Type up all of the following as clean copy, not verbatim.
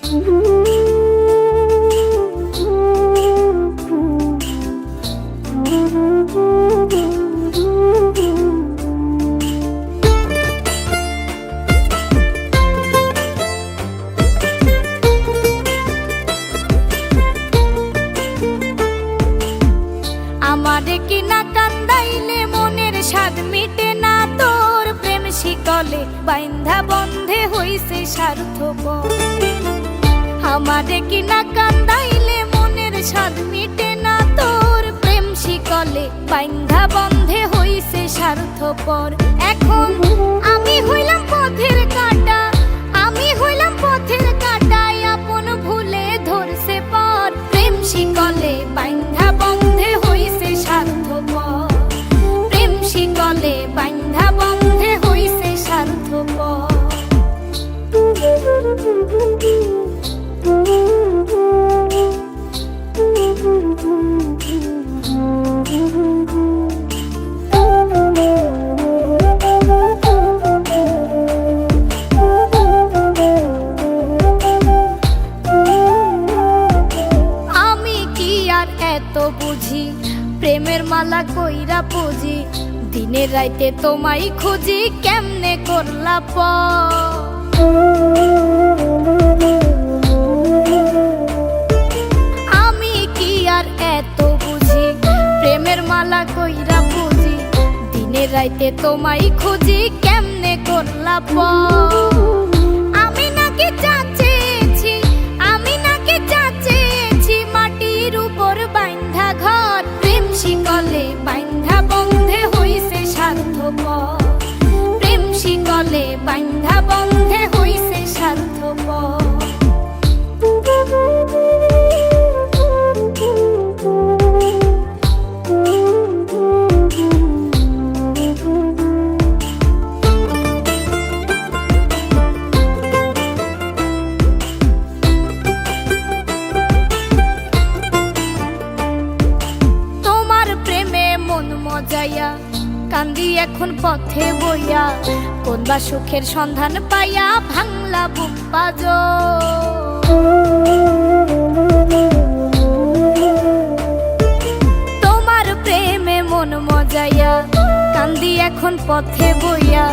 আমারে কি না কান্দাইলে মনের স্বাদ মিটে না তোর প্রেম শিকলে বাইন্ধা বন্ধে হইছে স্বার্থপর। আমারে কি না কান্দাইলে মনের স্বাদ মিটে না তোর প্রেম শিকলে বাইন্ধা বন্ধে হইছে স্বার্থপর। এখন আমি হইলাম পথের কাঁটা, আমি হইলাম পথের কাঁটায় আপন ভুলে ধরছে পর প্রেম শিকলে বাইন্ধা বন্ধে হইছে স্বার্থপর। প্রেম শিকলে বাইন্ধা বন্ধে হইছে স্বার্থপর। আমি কি আর এত বুঝি প্রেমের মালা কইরা পুজি, দিনের রাইতে তোমায় খুঁজি কেমনে করলা পর। আমি কি আর এত বুঝি প্রেমের মালা কইরা পুজি, দিনের রাইতে তোমায় খুঁজি কেমনে করলা পর। আমি নাকি চাচেছি, আমি নাকি চাচেছি মাটির উপর বাইন্ধা ঘর প্রেম শিকলে বাইন্ধা বন্ধে হইছে স্বার্থপর। প্রেম শিকলে বাইন্ধা বন্ধে হইছে স্বার্থপর। তোমার প্রেমে মন মজাইয়া কান্দি এখন পথে বইয়া, কোনবা সুখের সন্ধান পাইয়া ভাঙলা বুক পাজর। তোমার প্রেমে মন মজাইয়া কান্দি এখন পথে বইয়া,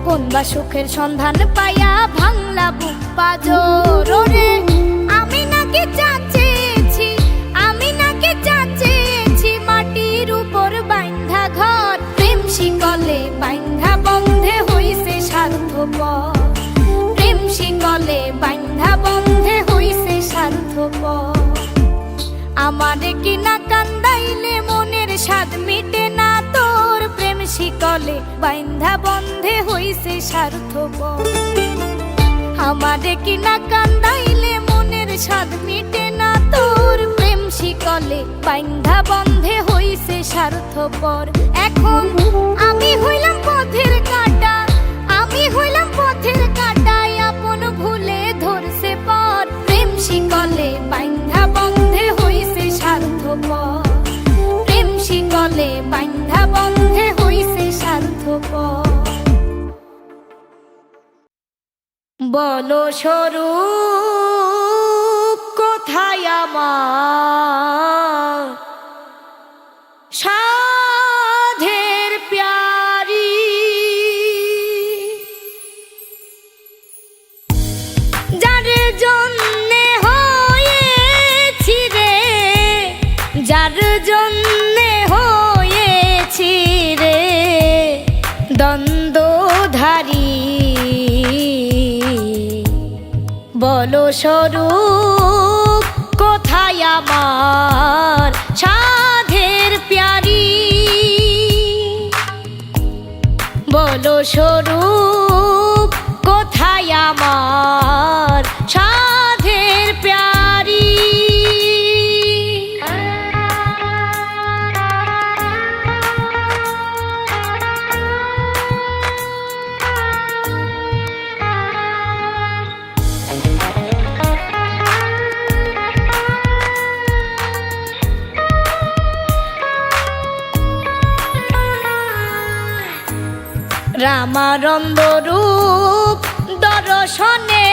কোনবা সুখের সন্ধান পাইয়া ভাঙলা বুক পাজর। ওরে আমি নাকি চাচেছি, আমি নাকি চাচেছি মাটির উপর বাইন্ধা ঘর প্রেম শিকলে বাইন্ধা বন্ধে হইছে স্বার্থপর। প্রেম শিকলে বাইন্ধা বন্ধে হইছে স্বার্থপর। আমারে কি না কান্দাইলে মনের স্বাদ মিটে না তোর প্রেম শিকলে বাইন্ধা বন্ধে হইছে স্বার্থপর। আমারে কি না কান্দাইলে মনের স্বাদ মিটে না তোর প্রেম শিকলে বাইন্ধা বন্ধে হইছে স্বার্থপর। এখন আমি হইলাম পথের কাঁটা, আমি হইলাম পথের কাঁটায় আপন ভুলে ধরছে পর প্রেম শিকলে বাইন্ধা বন্ধে হইছে স্বার্থপর। প্রেম শিকলে বাইন্ধা বন্ধে হইছে স্বার্থপর। বলো স্বরূপ কোথায় আমার সাধের প্যারি, যার জন্যে হয়েছি রে, যার জন্যে হয়েছি রে দ্বন্দ্বধারী। বলো স্বরূপ কোথায় আমার সাধের প্যারি, বলো স্বরূপ কোথায় আমার সাধের প্যারি। রামানন্দ রূপ দর্শনে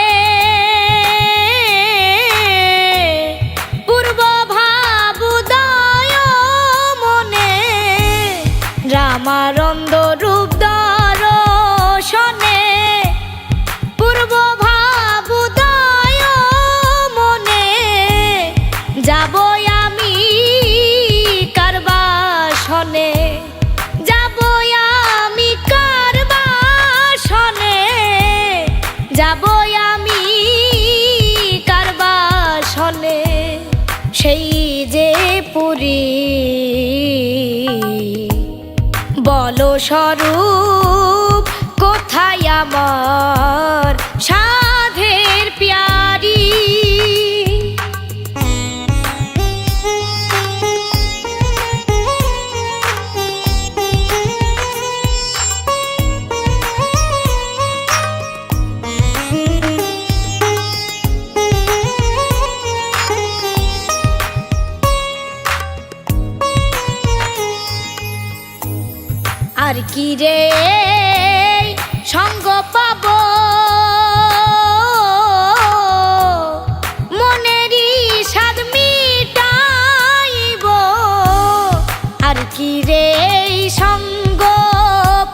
পুরি বলো স্বরূপ কোথায় আমার সাধের প্যারি। আর কি রে সঙ্গ পাব মনেরই স্বাদ মিটাইব। আর কি রে সঙ্গ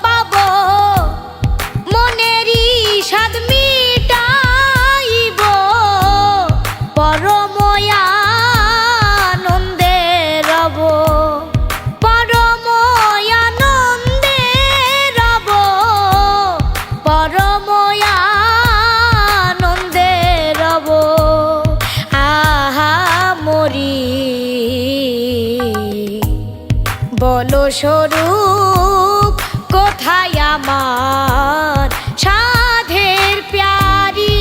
পাব মনেরই স্বাদ মিটাইব। পরময়া আনন্দে রব বলো স্বরূপ কোথায় আমার সাধের প্যারি।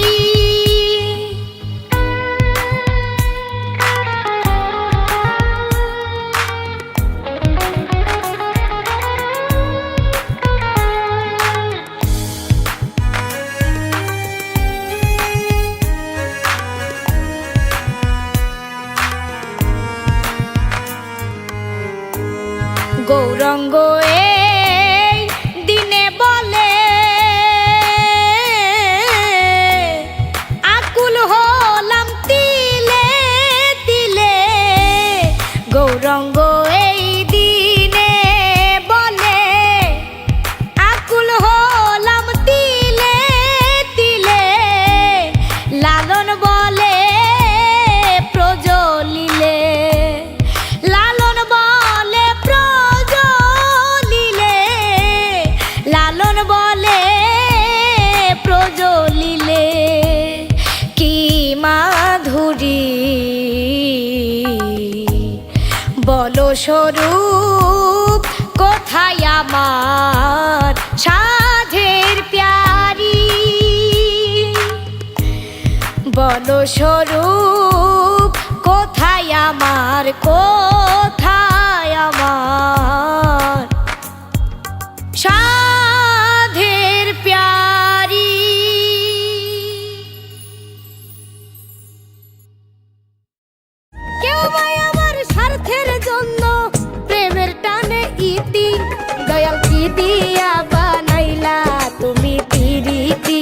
গৌরঙ্গ এই দিনে বলে আকুল হলাম তিলে তিলে। গৌরঙ্গ এই দিনে বলে আকুল হলাম তিলে তিলে। লালন বলে প্রজ্বলিলে লালন বলে লালন বলে প্রজ্বলিলে কি মাধুরী। বলো স্বরূপ কোথায় আমার সাধের প্যারি। বলো স্বরূপ কোথায় আমার কোথায় আমার সাধের প্যারি। কেউ বা আমার স্বার্থের জন্য প্রেমের টানে ইতি। দয়াল কি দিয়া বানাইলা তুমি পিরিতি।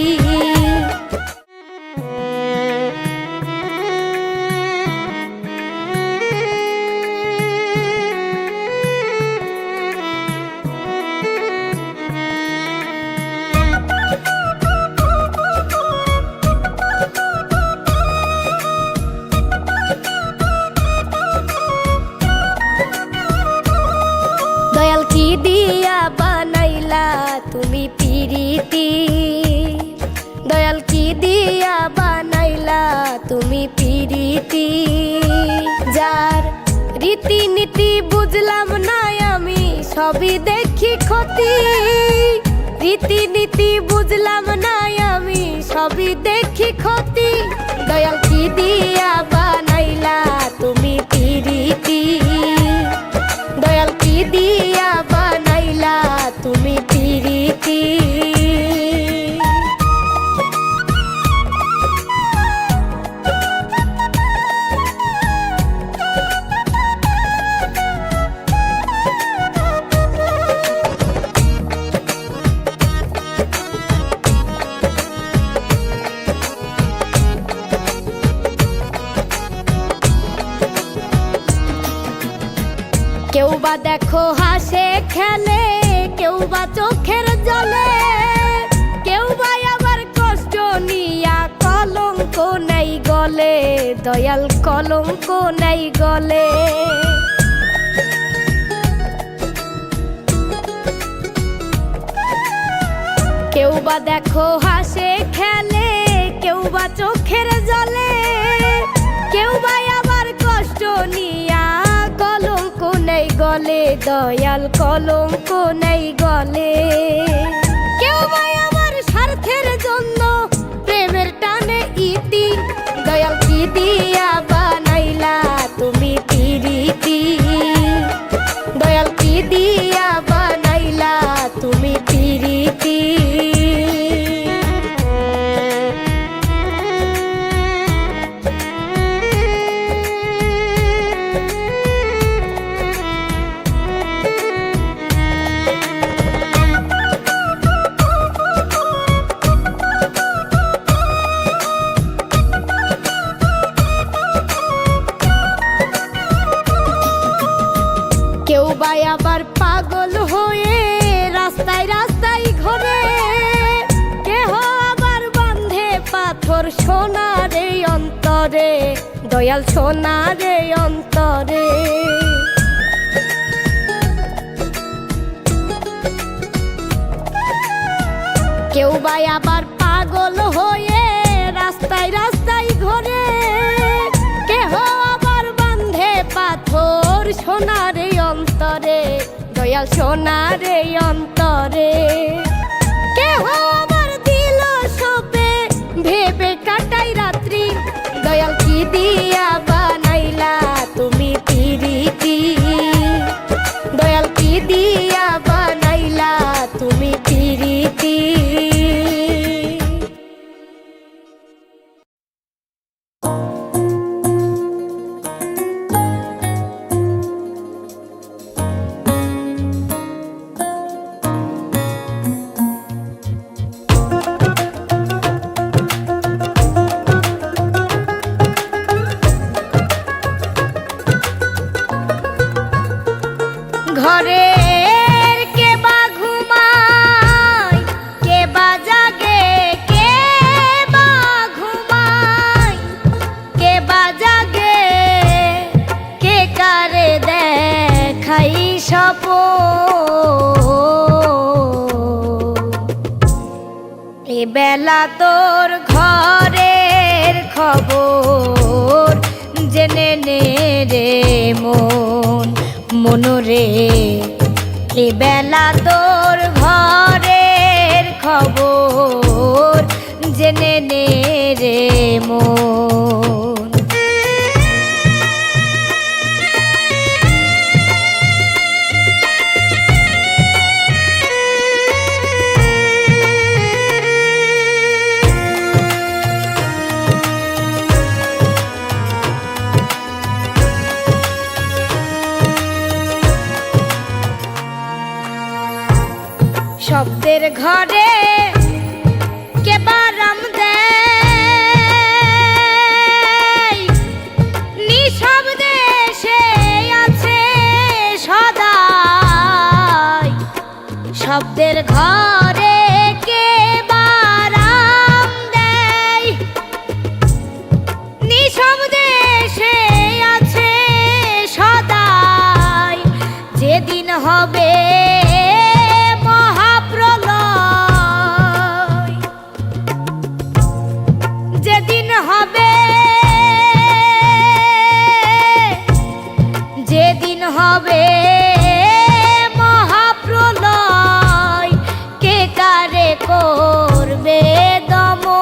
দয়াল কি দিয়া বানাইলা তুমি পিরিতি। দয়াল কি দিয়া বানাইলা তুমি পিরিতি। যার রীতিনীতি বুঝলাম না আমি সবই দেখি ক্ষতি। রীতিনীতি বুঝলাম না আমি সবই দেখি ক্ষতি। দয়াল কি দিয়া বানাইলা তুমি পিরিতি। দয়াল কি দিয়া বানাইলা তুমি পিরিতি। কেউ বা দেখো হাসে খেলে কেউ বা চোখের জলে। কেউ বা আবার কষ্ট নিয়া কলঙ্ক নাই গলে। দয়াল কলঙ্ক নাই গলে। কেউ বা দেখো হাসে খেলে কেউ বা চোখের জলে। কেউ বা আবার কষ্ট নিয়া দয়াল কলঙ্ক নেই গলে। কেউ বা আমার স্বার্থের জন্য প্রেমের টানে ইতি, দয়াল কি দিয়া বানাইলা তুমি পিরিতি, দয়াল কি দিয়া বানাইলা তুমি পিরিতি। কেউ বা আবার পাগল হয়ে রাস্তায় রাস্তায় ঘোরে, কেহ আবার বাঁধে পাথর সোনার এই অন্তরে, দয়াল সোনার এই অন্তরে। কেউ বা আবার পাগল হয়ে রাস্তায় রাস্তায় ঘোরে, কেহ আবার বাঁধে পাথর সোনার এই অন্তরে, দয়াল সোনার এই অন্তরে। কেহ আবার দিল সপে ভেবে কাটাই রাত্রি, দয়াল কি দিয়া বানাইলা তুমি পিরিতি, দয়াল কি দিয়া বানাইলা তুমি পিরিতি। ঘরের কে বা ঘুমায়, কে বা জাগে, কে বা ঘুমায়, কে বা জাগে, কে কারে দেখাই স্বপন। এ বেলা তোর ঘরের খবর জেনে নে রে মন, মনরে। এ বেলা তোর ঘরের খবর জেনে নে রে মন। শব্দের ঘরে কে বারাম দেয়, নিঃশব্দে সে আছে সদাই। শব্দের ঘরে কে বারাম দেয়, নিঃশব্দে সে আছে সদাই। যেদিন হবে যেদিন হবে, যেদিন হবে মহাপ্রলয়, কে কারে করবে দমন।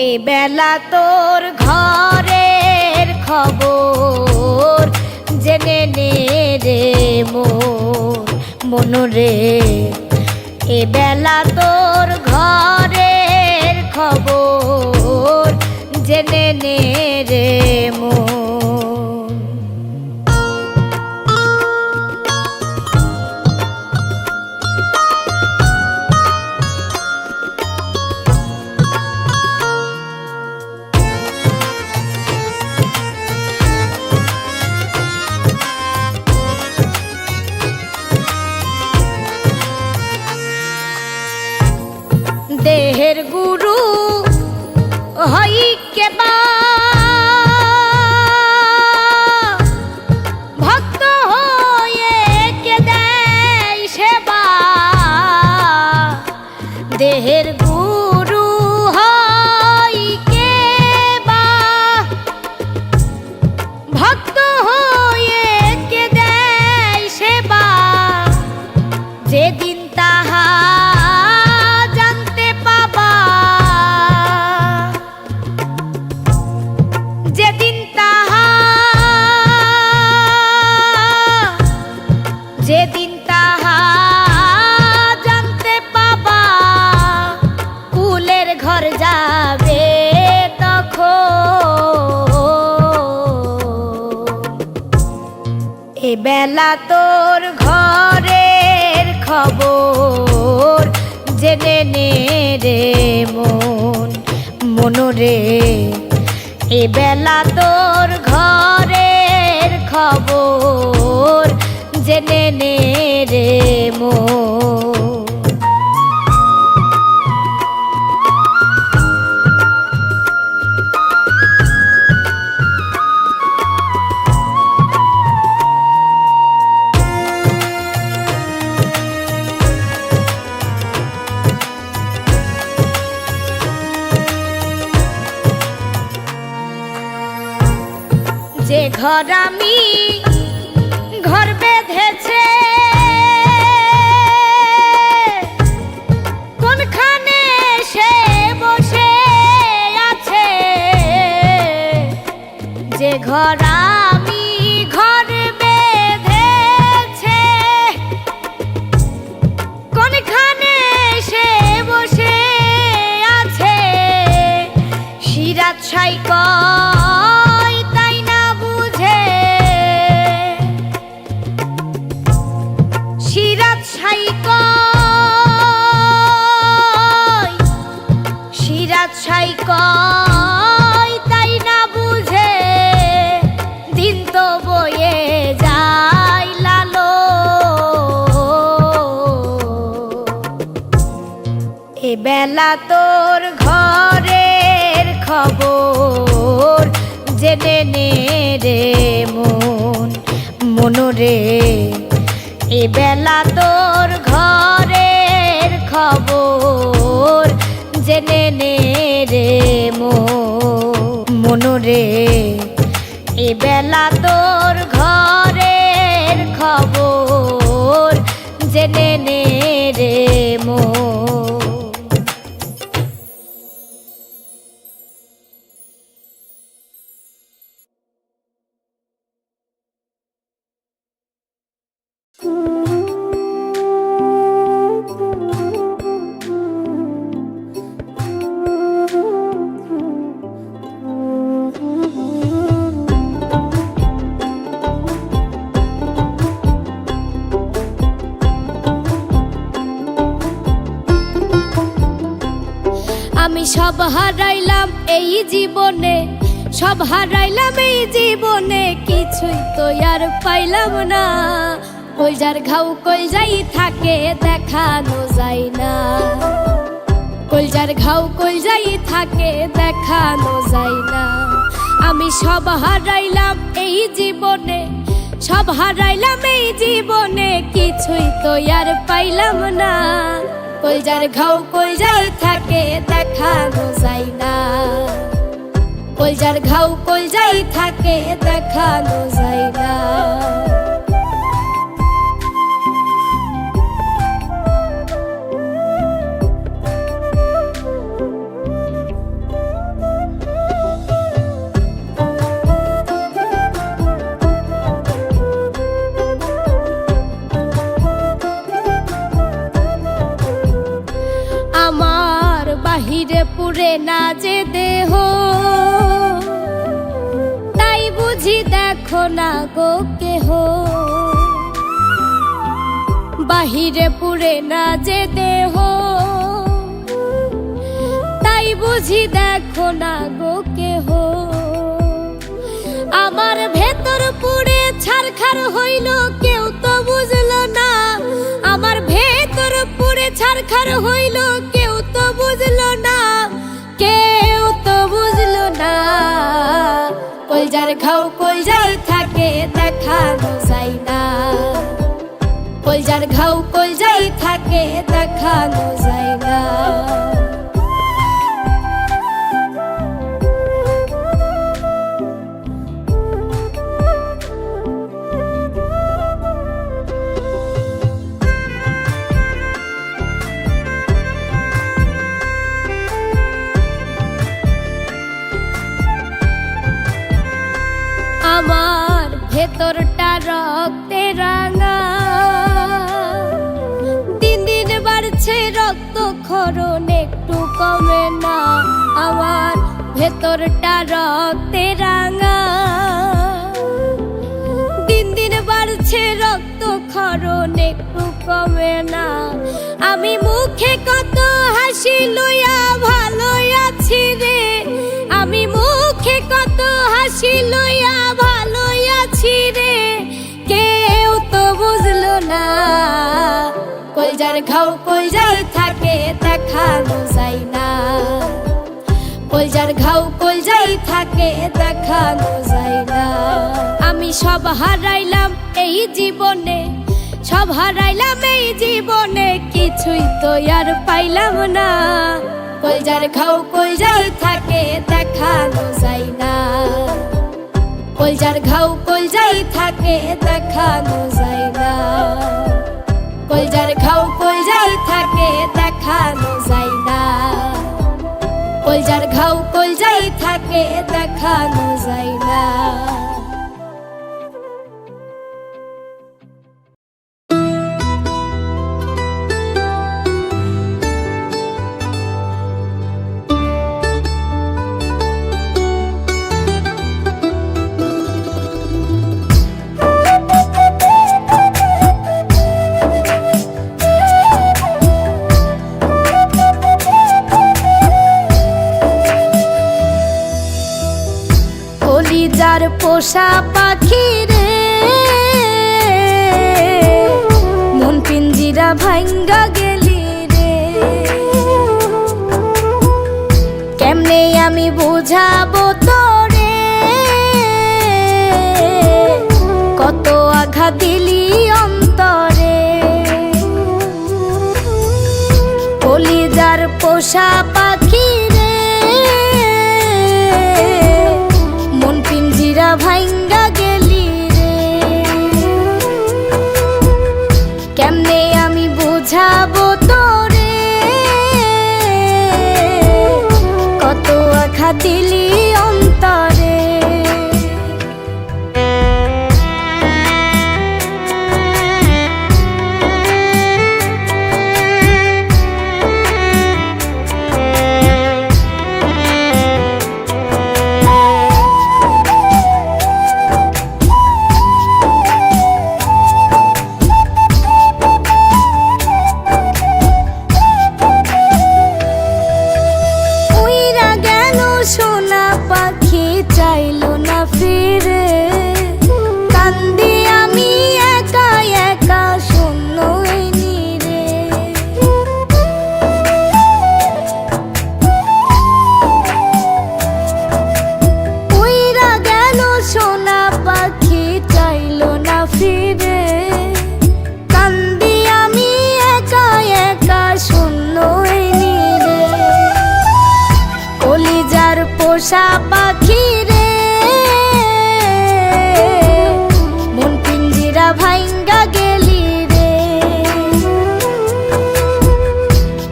এ বেলা তোর ঘরের খবর জেনে নে রে মন, মনরে। এ বেলা তোর ঘরের খবর জেনে নে রে মন। দেহের গুরু হই কে বা ভক্ত হয়ে কে দেয় সেবা। দেহের গুরু হই কে বা ঘর যাবে তখন এ বেলা তোর ঘরের খবর জেনে নে রে মন মনরে এ বেলা তোর ঘরের খবর জেনে নে রে মন যে ঘর আমি ঘর বেঁধেছে কোনখানে সে বসে আছে যে ঘর আমি ঘর বেঁধেছে কোনখানে সে বসে আছে সিরাত ছাই ছাই কয় তাই না বুঝে দিন তো বয়ে যায় লালো এ বেলা তোর ঘরের খবর জেনে নে রে মন মনরে এ বেলা তোর ঘরের খবর জেনে নে রে মনরে এ বেলা তোর ঘরের খবর জেনে নে রে আমি সব হারাইলাম এই জীবনে সব হারাইলাম এই জীবনে কিছুই তো আর পাইলাম না কলজার ঘাও কলজাই থাকে দেখানো যায় না কলজার ঘাও কলজাই থাকে দেখানো যায় না আমি সব হারাইলাম এই জীবনে সব হারাইলাম এই জীবনে কিছুই তো আর পাইলাম না কলজার ঘাও কলজাই থাকে দেখানো যায় না কলজার ঘাও কলজাই থাকে দেখানো যায় না আমার বাহিরে পুরে না যে দেহ তাই বুঝি দেখো না গো কেহ বাহিরে পুরে না যে দেহ তাই বুঝি দেখো না গো কেহ আমার ভেতর পুরে ছারখার হইল কেউ তো বুঝলো না আমার ভেতর পুরে ছারখার হইল কেউ তো বুঝলো না কেউ তো বুঝলো না কলজার ঘাও কলজাই থাকে দেখানো যায় না কলজার ঘাও কলজাই থাকে দেখানো যায় না আমার ভেতরটা রক্তে রাঙা দিন দিন বাড়ছে রক্ত ক্ষরণ একটু কমে না, আমার ভেতরটা রক্তে রাঙা। দিন দিন বাড়ছে রক্ত ক্ষরণ, একটু কমে না। আমি মুখে কত হাসি লইয়া ভালো আছি রে, আমি মুখে কত হাসি লইয়া ভালো আছি রে, কেউ তো বুঝলো না। কলজার ঘাও কলজাই থাকে দেখানো যায় না, কলজার ঘাও কলজাই থাকে দেখানো যায় না। আমি সব হারাইলাম এই জীবনে, সব হারাইলাম এই জীবনে, কিছুই তো আর পাইলাম না। কলজার ঘাও কলজাই থাকে দেখানো যায় না, কলজার ঘাও কলজাই থাকে দেখানো যায় না, কলজার ঘাও কলজাই থাকে দেখানো যায় না, কলজার ঘাও কলজাই থাকে দেখানো যায় না। কলিজার পোষা পাখি রে, মন পিঞ্জিরা ভাঙ্গা গেলি রে, কেমনে আমি বুঝাবো তোরে, কত আঘাত দিলি অন্তরে। কলিজার পোষা পাখি রে, মন পিঞ্জিরা ভাঙ্গা গেলি রে, কেমনে আমি বুঝাবো তোরে, কত আঘাত দিলি অন্তরে। পোষা পাখি রে, মন পিঞ্জিরা ভাঙ্গা গেলি রে,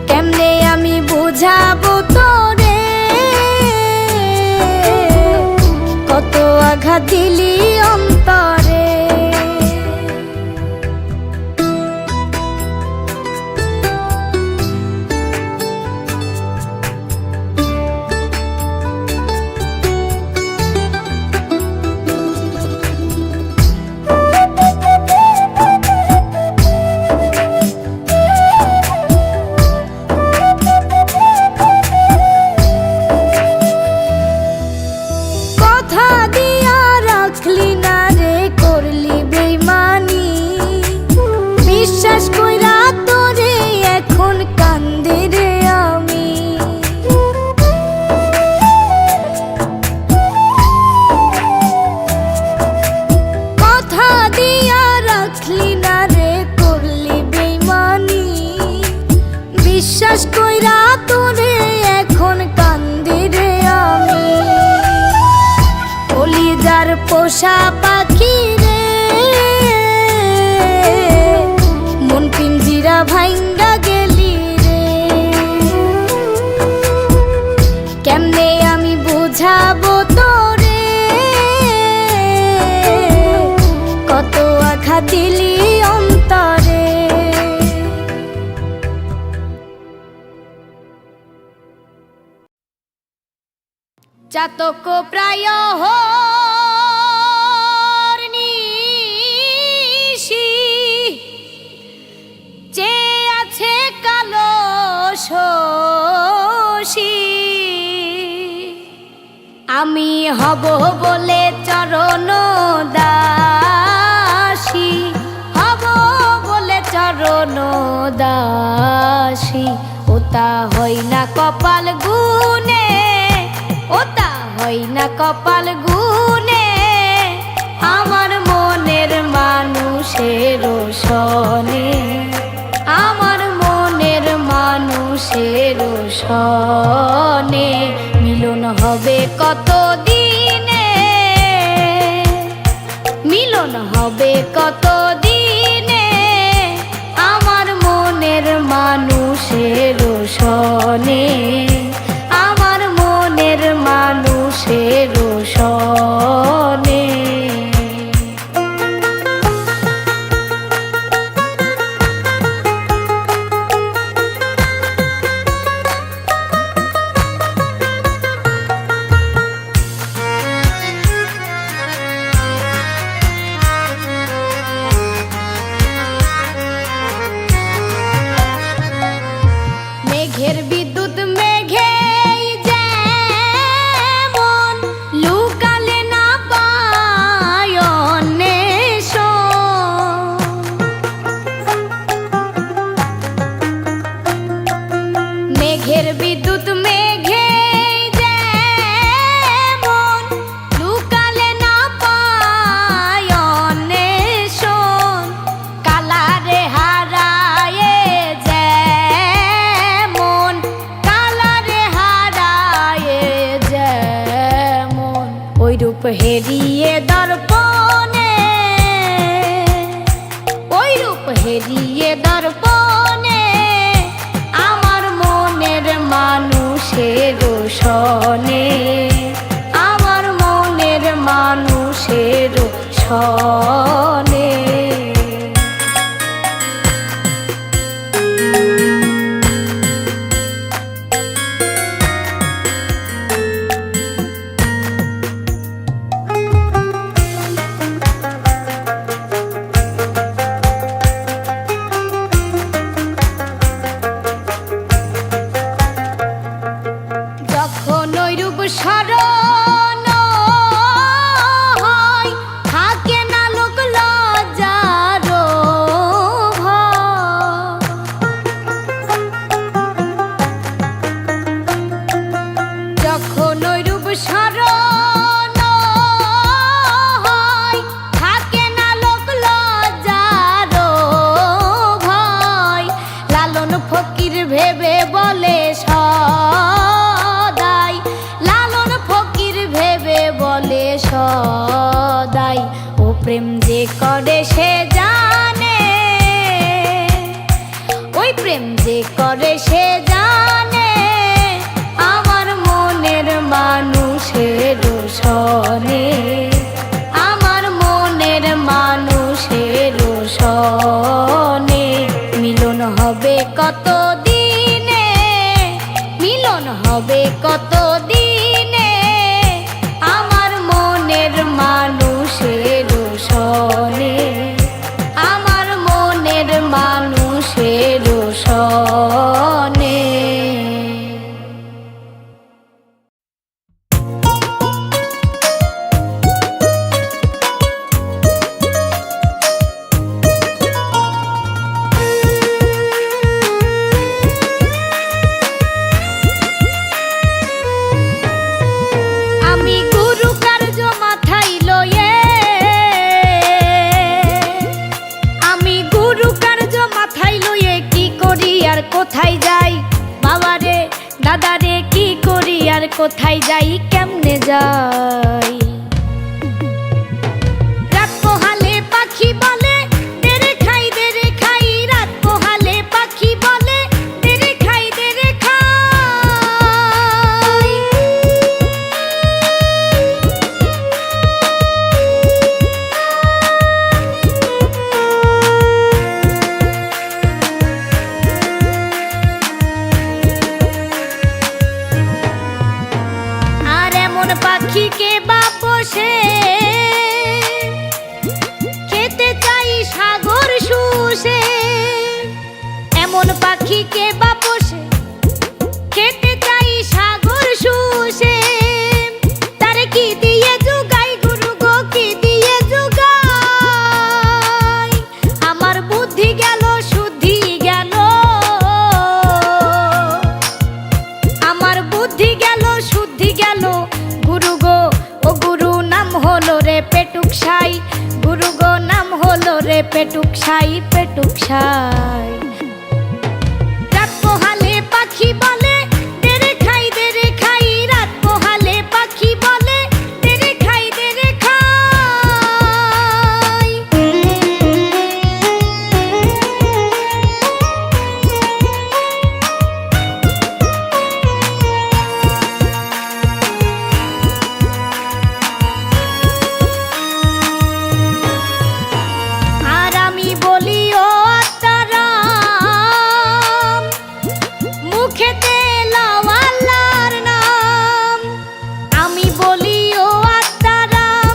কেমনে আমি বুঝাবো তোরে, কত আঘাত দিলি অন্তরে। বিশ্বাস কইরা তোরে এখন কান্দি রে আমি, কলিজার পোষা পাখি রে, মন পিঞ্জিরা ভাঙ্গা গেলি রে, কেমনে আমি বুঝাবো তোরে, কত আঘাত দিলি অন্তরে। চাতক প্রায় নিশি যে আছে কালো শশী আমি হব বলে চরণ দাসী হব বলে চরণ দাসী ওতা হই না কপাল গুনে ওতা হই না কপাল গুনে আমার মনের মানুষের সনে আমার মনের মানুষের সনে মিলন হবে কত দিনে মিলন হবে কত দিনে আমার মনের মানুষের সনে আমার মনের মানুষের সনে মেঘের বিদ্যুৎ মেঘে যেমন লুকালে না পায় অন্বেষণ মেঘের বিদ্যুৎ মেঘে যেমন লুকালে না পায় অন্বেষণ কালারে হারায় ওই রূপ হেরিয়ে দর্পণে ওই রূপ হেরিয়ে দর্পণে আমার মনের মানুষের সনে আমার মনের মানুষের সনে স্মরণ হয় থাকে না লোক লজ্জার যখন ওই রূপ স্মরণ হয় থাকে না লোক লজ্জার ভয় লালন ফকির ভেবে বলে বলে সদাই ও প্রেম যে করে সে জানে ওই প্রেম যে করে সে জানে আমার মনের মানুষের সনে আমার মনের মানুষের সনে মিলন হবে কত দিনে মিলন হবে কত দিনে আমার মনের মানুষের সনে আমার মনের মানুষের সনে কোথায় যাই বাবা রে দাদা রে কি করি আর কোথায় যাই কেমনে যাই রাত পোহালে পাখি বলে দেরে খাই রাত পোহালে পাখি বলে দেরে খাই আর এমন পাখিকে বা পোষে, খেতে চাই সাগর শুষে। এমন পাখিকে বা পোষে, খেতে চাই সাগর শুষে। তারে কি দিয়ে জুগাই গুরু গো, কি দিয়ে জুগাই? আমার বুদ্ধি গেল শুদ্ধি গেল, আমার বুদ্ধি গেল শুদ্ধি গেল। গুরু গো ও গুরু নাম হলো রে পেটুক সাই, গুরু গো নাম হলো রে পেটুক সাই, পেটুক সাই। রাত পোহালে পাখি বলে দেরে খাই দেরে খাই, রাত পোহালে পাখি বলে দেরে খাই দেরে খাই। আর আমি বলি ও আত্মারাম, মুখেতে লাও আল্লাহর নাম। আমি বলি ও আত্মারাম,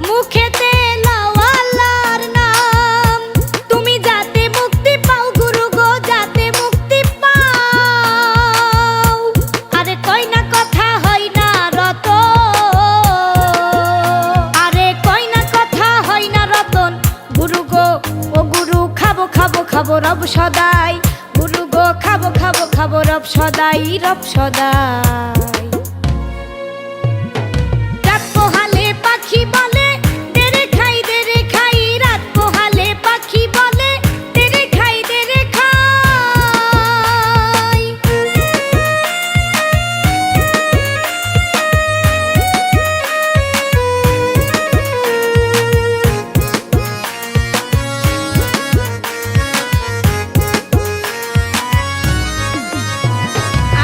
মুখেতে লাও আল্লাহর নাম। তুমি যাতে মুক্তি পাও গুরু গো, যাতে মুক্তি পাও। আরে কই না কথা হয় না রতন, আরে কই না কথা হয় না রতন। গুরু গো ও গুরু খাবো খাবো খাবো রব সদাই, গুরু গো খাবো খাবো খাবো রব সদাই, রব সদাই। রাত পোহালে পাখি বলে দেরে খাই দেরে খাই, রাত পোহালে পাখি বলে দেরে খাই দেরে খাই।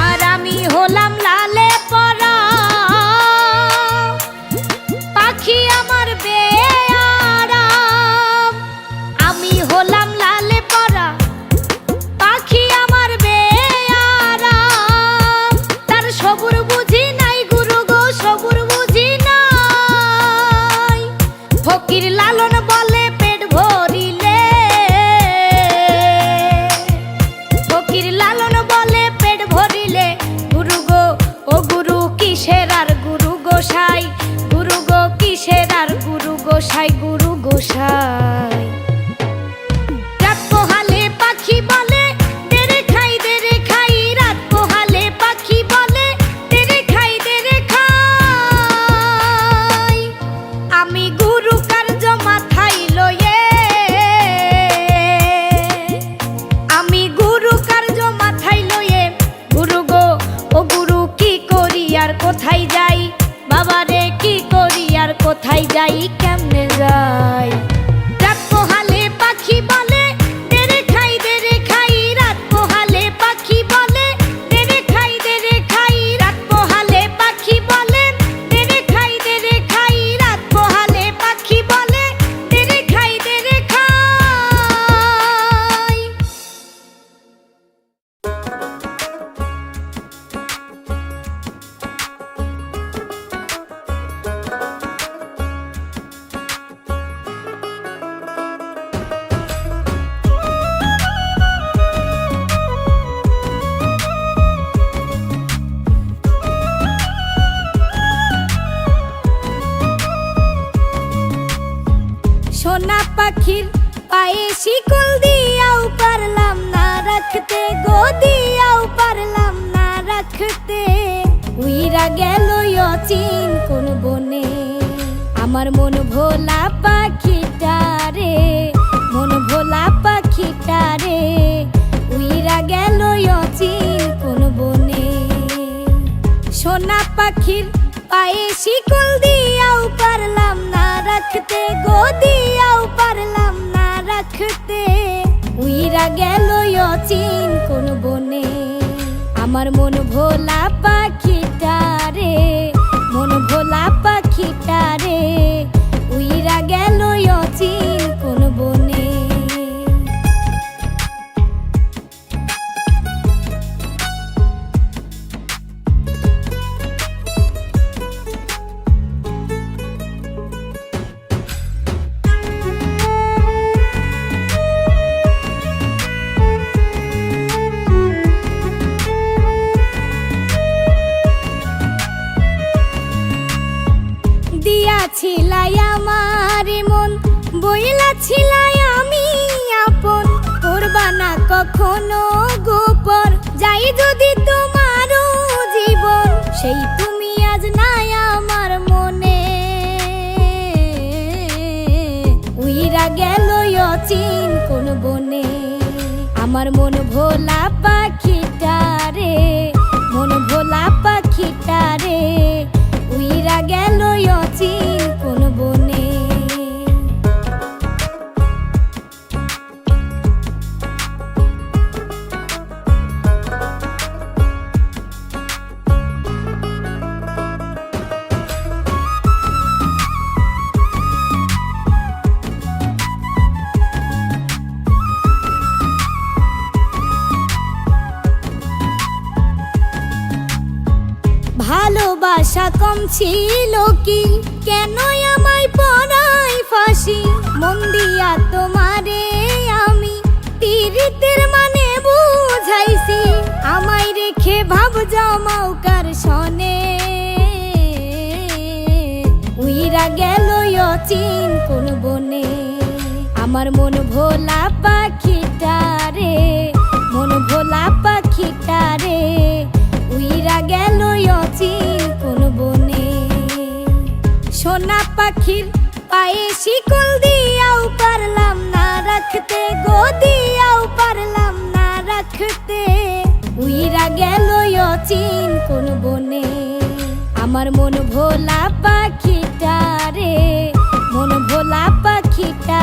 আর আমি হলাম লালে পরা, পাখি আমার বেয়ারাম। আমি হলাম লালে পরা, পাখি আমার বেয়ারাম। তার সবুর বুঝি নাই গুরু গো, সবুর বুঝি নাই। ফকির লালন বলে পেট ভরিলে, ফকির লালন বলে পেট ভরিলে। গুরু গো ও গুরু কিসের আর গুরু গোসাই, গুরু গো কিসের আর গুরু গোসাই, গুরু গোসাই। রাত পোহালে পাখি বলে দেরে খাই দেরে খাই, রাত পোহালে পাখি বলে দেরে খাই দেরে খাই। আমি গুরু কার্য মাথায় লয়ে, আমি গুরু কার্য মাথায় লয়ে। গুরু গো ও গুরু কি করি আর কোথায় যাই, বাবারে কি করি আর কোথায় যাই, কেমনে যাই? রাত পোহালে পাখি বলে দেরে খাই দেরে খাই, রাত পোহালে পাখি বলে দেরে খাই দেরে খাই, রাত পোহালে পাখি বলে দেরে খাই দেরে খাই, রাত পোহালে পাখি বলে দেরে খাই দেরে খাই। সোনা পাখির পায়ে শিকল দিয়াও পারলাম না রাখতে গো, দিয়াও পারলাম না রাখতে। উইরা গেল অচিন কোন বনে, আমার মন ভোলা পাখিটা রে, মন ভোলা পাখিটা রে। উইরা গেল অচিন কোন বনে। সোনা পাখির পায়ে শিকল দিয়াও পারলাম না রাখতে গো, দিয়াও পারলাম না রাখতে। উইরা গেল অচিন কোন বনে, আমার মন ভোলা পাখিটা রে, মন ভোলা পাখিটা রে। উইরা গেল অচিন কোন বনে। ছিলাই আমার মন, বইলা ছিলাই আমি আপন, করবা না কখনো গোপন, যাই যদি তোমারও জীবন, সেই তুমি আজ নাই আমার মনে। উইরা গেল অচিন কোন বনে, আমার মন ভোলা পাখিটা রে, মন ভোলা পাখিটা রে, উইরা গেল অচিন কোন বনে। ভালোবাসা কম ছিল কি, কেন আমায় পড়াই ফাঁসি, মন দিয়া তোমারে আমি পীড়িতের মানে বুঝাইছি, আমায় রেখে ভাব জমাও কার সনে। উইরা গেল অচিন কোন বনে, আমার মন ভোলা পাখিটা রে, মন ভোলা পাখিটা রে, উইরা গেল অচিন কোন বনে। সোনা পাখির পায়ে শিকল দিয়াও পারলাম না রাখতে, গো দিয়াও পারলাম না রাখতে, উইরা গেল অচিন কোন বনে, আমার মন ভোলা পাখিটা রে, মন ভোলা পাখিটা